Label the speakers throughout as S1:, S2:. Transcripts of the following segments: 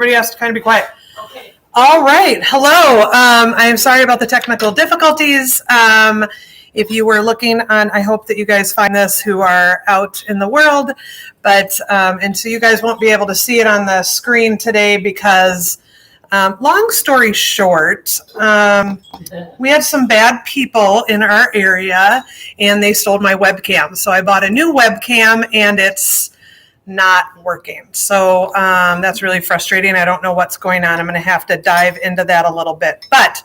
S1: Everybody has to kind of be quiet. Okay. All right. Hello. I am sorry about the technical difficulties. If you were looking on, I hope that you guys find this who are out in the world, but and so you guys won't be able to see it on the screen today because, long story short, we had some bad people in our area and they stole my webcam. So I bought a new webcam and it's not working. So that's really frustrating. I don't know what's going on. I'm going to have to dive into that a little bit, but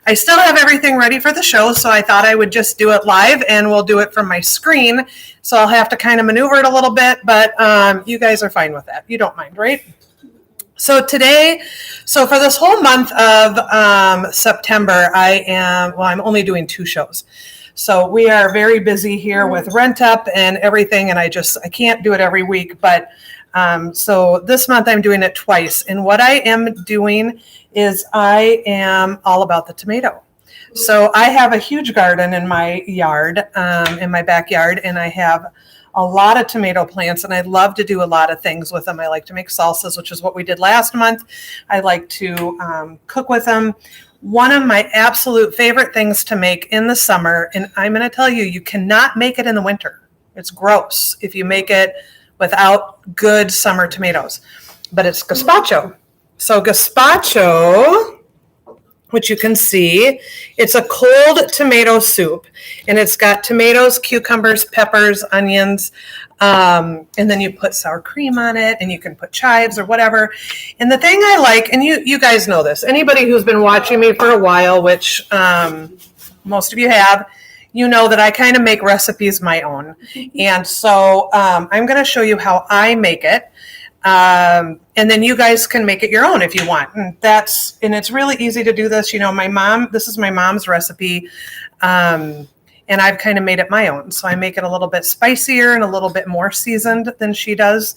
S1: I still have everything ready for the show. So I thought I would just do it live and we'll do it from my screen. So I'll have to kind of maneuver it a little bit, but you guys are fine with that. You don't mind, right? So today, so for this whole month of September, I'm only doing 2 shows. So we are very busy here with rent up and everything, and I can't do it every week. But so this month I'm doing it twice. And what I am doing is I am all about the tomato. So I have a huge garden in my yard, in my backyard, and I have a lot of tomato plants, and I love to do a lot of things with them. I like to make salsas, which is what we did last month. I like to cook with them. One of my absolute favorite things to make in the summer, and I'm going to tell you, you cannot make it in the winter. It's gross if you make it without good summer tomatoes. But it's gazpacho. So gazpacho, which you can see, it's a cold tomato soup. And it's got tomatoes, cucumbers, peppers, onions, and then you put sour cream on it, and you can put chives or whatever. And the thing I like, and you guys know this, anybody who's been watching me for a while, which most of you have, you know that I kind of make recipes my own. And so I'm going to show you how I make it. And then you guys can make it your own if you want. And it's really easy to do this. You know, this is my mom's recipe. And I've kind of made it my own. So I make it a little bit spicier and a little bit more seasoned than she does.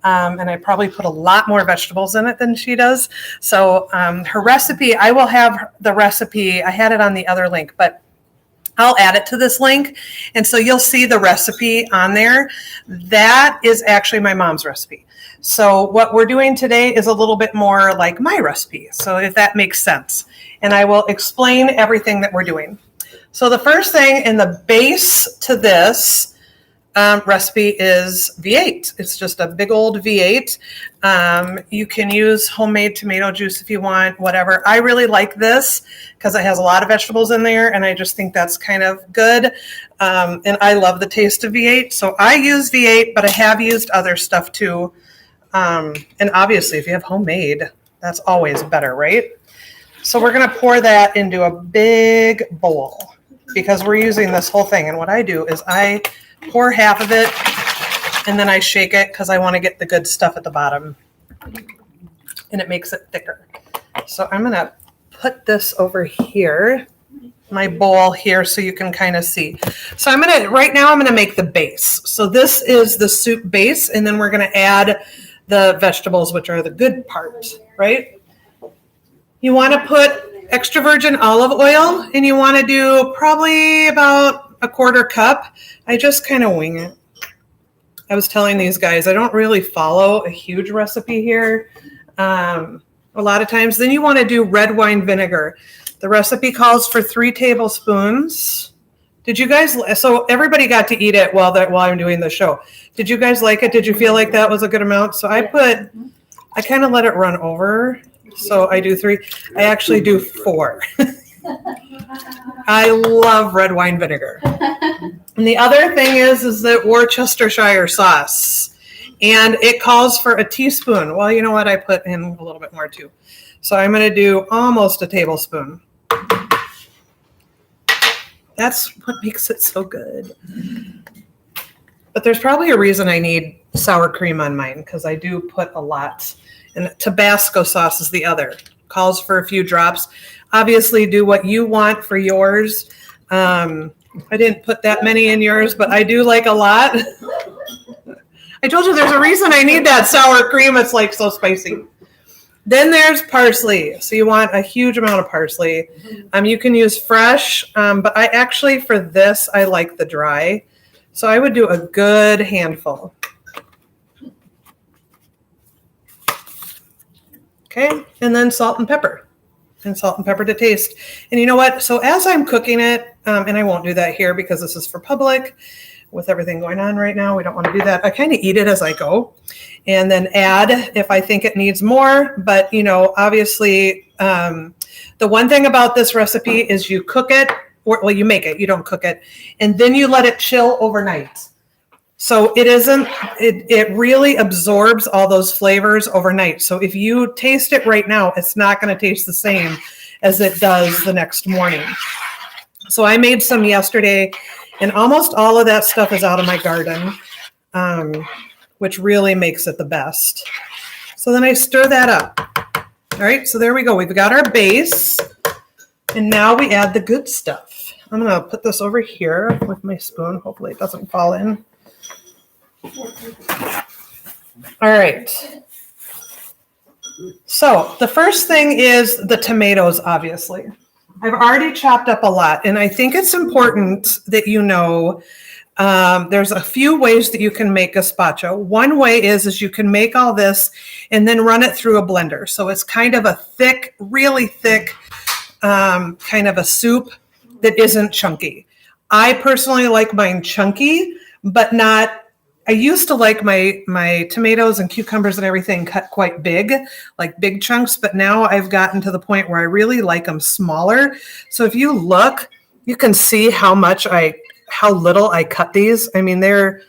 S1: And I probably put a lot more vegetables in it than she does. So her recipe, I will have the recipe. I had it on the other link, but I'll add it to this link. And so you'll see the recipe on there. That is actually my mom's recipe. So what we're doing today is a little bit more like my recipe. So if that makes sense. And I will explain everything that we're doing. So the first thing in the base to this recipe is V8. It's just a big old V8. You can use homemade tomato juice if you want, whatever. I really like this because it has a lot of vegetables in there, and I just think that's kind of good. And I love the taste of V8. So I use V8, but I have used other stuff too. And obviously, if you have homemade, that's always better, right? So we're going to pour that into a big bowl because we're using this whole thing. And what I do is I pour half of it and then I shake it because I want to get the good stuff at the bottom. And it makes it thicker. So I'm going to put this over here, my bowl here, so you can kind of see. So right now I'm going to make the base. So this is the soup base, and then we're going to add the vegetables, which are the good part, right? You want to put extra virgin olive oil, and you want to do probably about a 1/4 cup. I just kind of wing it. I was telling these guys, I don't really follow a huge recipe here. A lot of times, then you want to do red wine vinegar. The recipe calls for 3 tablespoons. Did you guys, so everybody got to eat it while I'm doing the show. Did you guys like it? Did you feel like that was a good amount? So I kind of let it run over. So I do 3. I actually do 4. I love red wine vinegar. And the other thing is that Worcestershire sauce. And it calls for a teaspoon. Well, you know what? I put in a little bit more too. So I'm going to do almost a tablespoon. That's what makes it so good. But there's probably a reason I need sour cream on mine because I do put a lot. And Tabasco sauce is the other. Calls for a few drops. Obviously, do what you want for yours. I didn't put that many in yours, but I do like a lot. I told you there's a reason I need that sour cream. It's like so spicy. Then there's parsley. So you want a huge amount of parsley. You can use fresh, but I actually, for this, I like the dry. So I would do a good handful. Okay, and then salt and pepper. And salt and pepper to taste. And you know what? So as I'm cooking it, and I won't do that here because this is for public, with everything going on right now, we don't want to do that. I kind of eat it as I go and then add if I think it needs more. But, you know, obviously, the one thing about this recipe is you cook it, or well, you make it, you don't cook it, and then you let it chill overnight. So it really absorbs all those flavors overnight. So if you taste it right now, it's not going to taste the same as it does the next morning. So I made some yesterday, and almost all of that stuff is out of my garden, which really makes it the best. So then I stir that up. All right, so there we go. We've got our base, and now we add the good stuff. I'm going to put this over here with my spoon. Hopefully it doesn't fall in. All right. So the first thing is the tomatoes, obviously. I've already chopped up a lot, and I think it's important that you know there's a few ways that you can make gazpacho. One way is you can make all this and then run it through a blender. So it's kind of a thick, really thick kind of a soup that isn't chunky. I personally like mine chunky, but not. I used to like my tomatoes and cucumbers and everything cut quite big, like big chunks, but now I've gotten to the point where I really like them smaller. So if you look, you can see how little I cut these. I mean, they're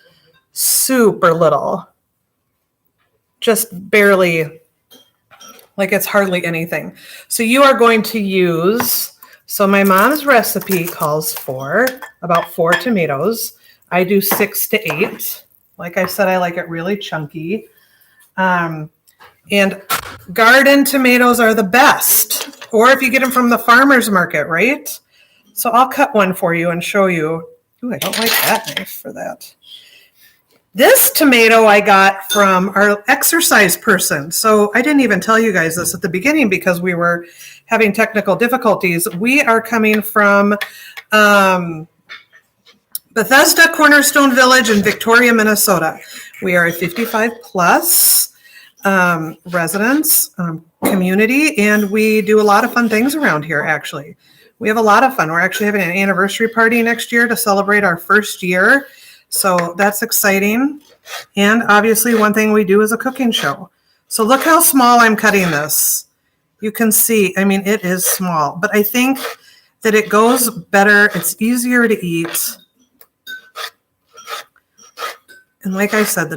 S1: super little, just barely, like it's hardly anything. So you are going to use, so my mom's recipe calls for about 4 tomatoes. I do 6 to 8. Like I said, I like it really chunky. And garden tomatoes are the best, or if you get them from the farmer's market, right? So I'll cut one for you and show you. Ooh, I don't like that knife for that. This tomato I got from our exercise person. So I didn't even tell you guys this at the beginning because we were having technical difficulties. We are coming from Bethesda Cornerstone Village in Victoria, Minnesota. We are a 55 plus residents community, and we do a lot of fun things around here, actually. We have a lot of fun. We're actually having an anniversary party next year to celebrate our first year. So that's exciting. And obviously one thing we do is a cooking show. So look how small I'm cutting this. You can see, I mean, it is small, but I think that it goes better. It's easier to eat. And like I said,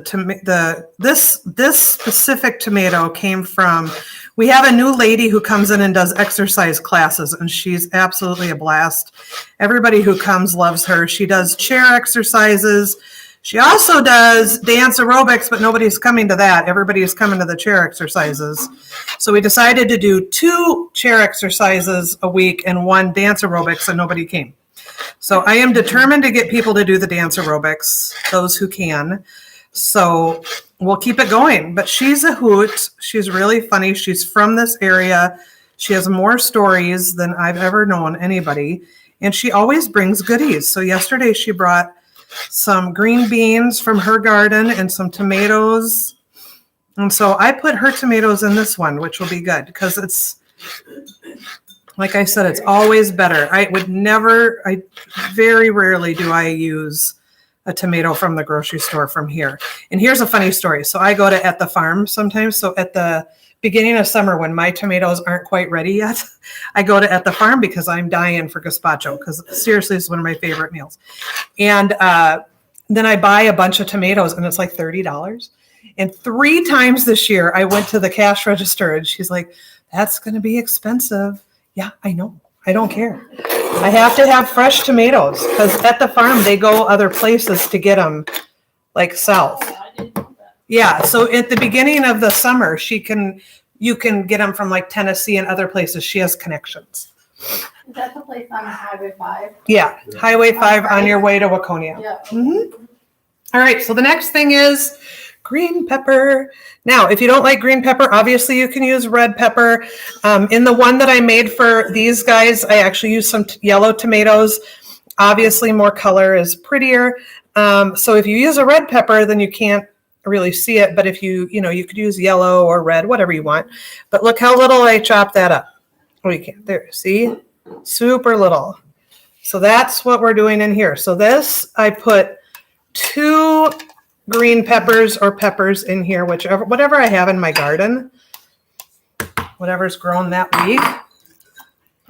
S1: this specific tomato came from, we have a new lady who comes in and does exercise classes, and she's absolutely a blast. Everybody who comes loves her. She does chair exercises. She also does dance aerobics, but nobody's coming to that. Everybody is coming to the chair exercises. So we decided to do 2 chair exercises a week and 1 dance aerobics, and nobody came. So I am determined to get people to do the dance aerobics, those who can. So we'll keep it going. But she's a hoot. She's really funny. She's from this area. She has more stories than I've ever known anybody. And she always brings goodies. So yesterday she brought some green beans from her garden and some tomatoes. And so I put her tomatoes in this one, which will be good because it's, like I said, it's always better. Very rarely do I use a tomato from the grocery store from here. And here's a funny story. So I go to At the Farm sometimes. So at the beginning of summer, when my tomatoes aren't quite ready yet, I go to At the Farm because I'm dying for gazpacho, because seriously, it's one of my favorite meals. And then I buy a bunch of tomatoes, and it's like $30. And 3 times this year, I went to the cash register, and she's like, that's going to be expensive. Yeah, I know. I don't care. I have to have fresh tomatoes because At the Farm, they go other places to get them, like south. Yeah, so at the beginning of the summer, you can get them from like Tennessee and other places. She has connections.
S2: Is that the place on Highway 5?
S1: Yeah, Highway 5 on your way to Waconia.
S2: Yeah.
S1: Mm-hmm. All right, so the next thing is green pepper. Now, if you don't like green pepper, obviously you can use red pepper. In the one that I made for these guys, I actually used some yellow tomatoes. Obviously, more color is prettier. So if you use a red pepper, then you can't really see it, but if you could use yellow or red, whatever you want. But look how little I chopped that up. Oh, you can't. There, see? Super little. So that's what we're doing in here. So this, I put 2 green peppers or peppers in here, whatever I have in my garden, whatever's grown that week.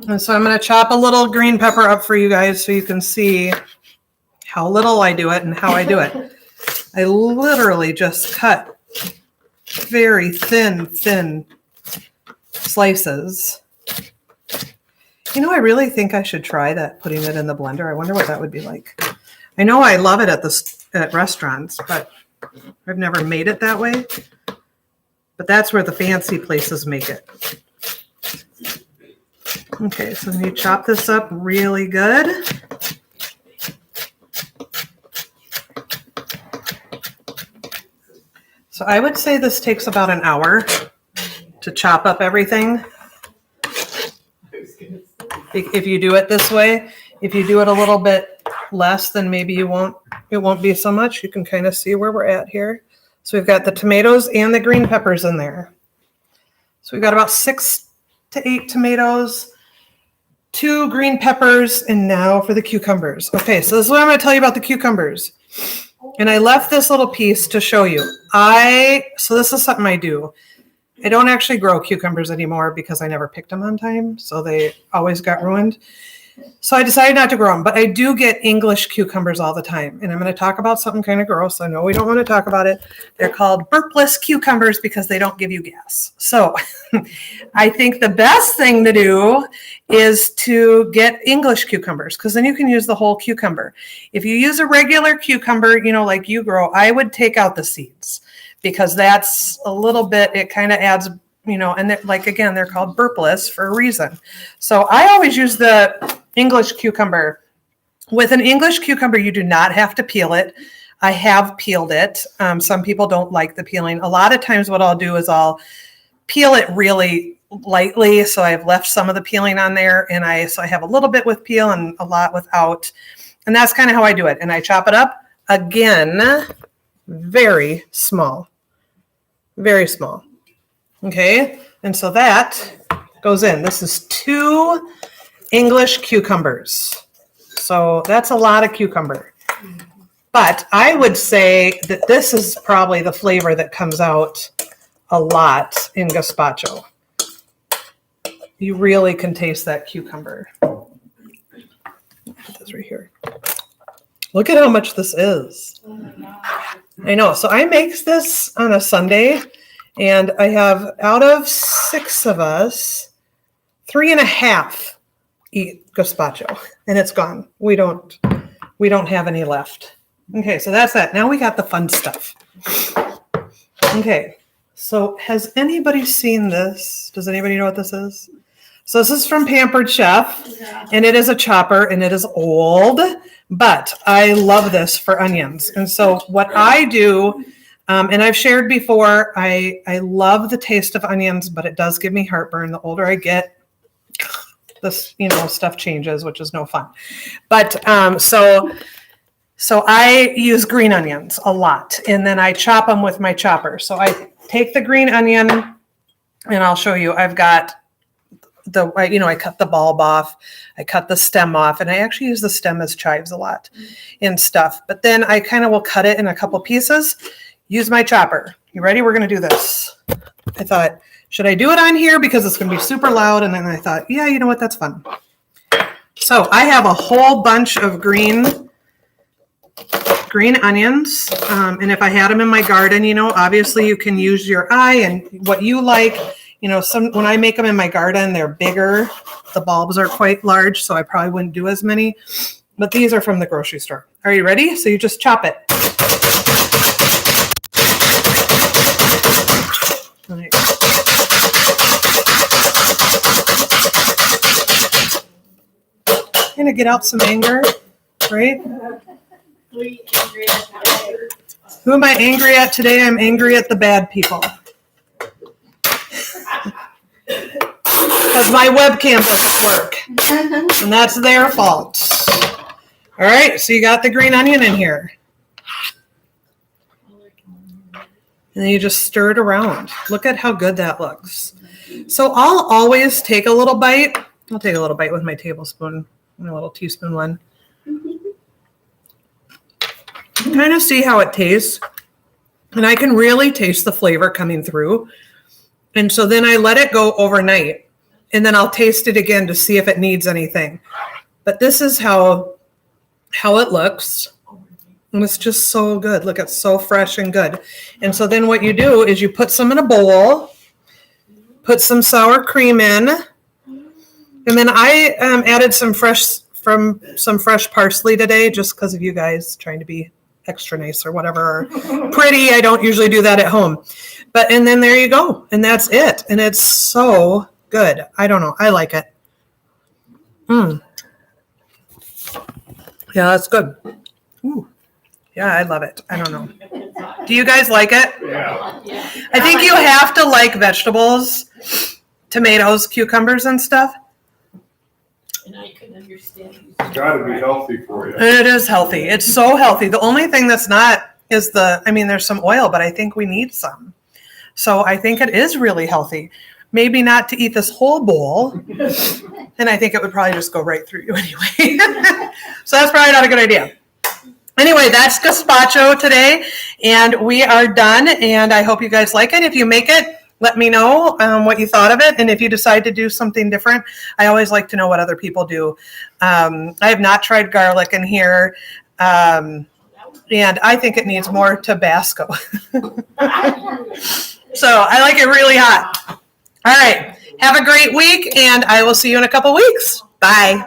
S1: And so I'm going to chop a little green pepper up for you guys so you can see how little I do it and how I do it. I literally just cut very thin slices. I really think I should try that, putting it in the blender. I wonder what that would be like. I know I love it at restaurants, but I've never made it that way. But that's where the fancy places make it. Okay, so then you chop this up really good. So I would say this takes about an hour to chop up everything. If you do it this way, if you do it a little bit less, then maybe it won't be so much. You can kind of see where we're at here. So we've got the tomatoes and the green peppers in there. So we've got about 6 to 8 tomatoes, 2 green peppers, and now for the cucumbers. Okay, so this is what I'm going to tell you about the cucumbers. And I left this little piece to show you. So this is something I do. I don't actually grow cucumbers anymore because I never picked them on time, so they always got ruined. So I decided not to grow them, but I do get English cucumbers all the time. And I'm going to talk about something kind of gross. I know we don't want to talk about it. They're called burpless cucumbers because they don't give you gas. So I think the best thing to do is to get English cucumbers, because then you can use the whole cucumber. If you use a regular cucumber, like you grow, I would take out the seeds, because that's a little bit, it kind of adds, and they're called burpless for a reason. So I always use the English cucumber. With an English cucumber, you do not have to peel it. I have peeled it. Some people don't like the peeling. A lot of times what I'll do is I'll peel it really lightly. So I've left some of the peeling on there, and I have a little bit with peel and a lot without. And that's kind of how I do it. And I chop it up, again, very small. Very small. Okay, and so that goes in. This is 2 English cucumbers. So that's a lot of cucumber. But I would say that this is probably the flavor that comes out a lot in gazpacho. You really can taste that cucumber. Put this right here. Look at how much this is. I know. So I make this on a Sunday, and I have, out of 6 of us, 3.5 eat gazpacho, and it's gone. We don't have any left. Okay, so that's that. Now we got the fun stuff. Okay, so has anybody seen this? Does anybody know what this is? So this is from Pampered Chef, and it is a chopper, and it is old, but I love this for onions. And so what I do, and I've shared before, I love the taste of onions, but it does give me heartburn. The older I get, this, stuff changes, which is no fun. But so I use green onions a lot, and then I chop them with my chopper. So I take the green onion, and I'll show you. I've got I cut the bulb off, I cut the stem off, and I actually use the stem as chives a lot in stuff. But then I kind of will cut it in a couple pieces, use my chopper. You ready? We're going to do this. I thought, should I do it on here because it's going to be super loud? And then I thought, yeah, you know what? That's fun. So I have a whole bunch of green onions. And if I had them in my garden, obviously you can use your eye and what you like. When I make them in my garden, they're bigger. The bulbs are quite large, so I probably wouldn't do as many. But these are from the grocery store. Are you ready? So you just chop it. All right. Kind of get out some anger, right? Who am I angry at today? I'm angry at the bad people. Because my webcam doesn't work. And that's their fault. All right, so you got the green onion in here. And then you just stir it around. Look at how good that looks. So I'll always take a little bite. I'll take a little bite with my tablespoon, my little teaspoon one. Kind of see how it tastes. And I can really taste the flavor coming through. And so then I let it go overnight. And then I'll taste it again to see if it needs anything. But this is how it looks. And it's just so good. Look, it's so fresh and good. And so then what you do is you put some in a bowl, put some sour cream in, and then I added some fresh parsley today just because of you guys trying to be extra nice or whatever, or pretty. I don't usually do that at home. And then there you go. And that's it. And it's so good. I don't know. I like it. Yeah, that's good. Ooh. Yeah, I love it. I don't know. Do you guys like it?
S3: Yeah.
S1: I think you have to like vegetables, tomatoes, cucumbers, and stuff.
S4: And I can understand.
S3: It's gotta be healthy for you.
S1: It is healthy. It's so healthy. The only thing that's not is there's some oil, but I think we need some. So I think it is really healthy. Maybe not to eat this whole bowl. And I think it would probably just go right through you anyway. So that's probably not a good idea. Anyway, that's gazpacho today, and we are done, and I hope you guys like it. If you make it, let me know what you thought of it, and if you decide to do something different, I always like to know what other people do. I have not tried garlic in here, and I think it needs more Tabasco. So I like it really hot. All right, have a great week, and I will see you in a couple weeks. Bye.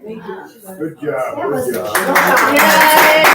S3: Good job, good job.
S2: Yay!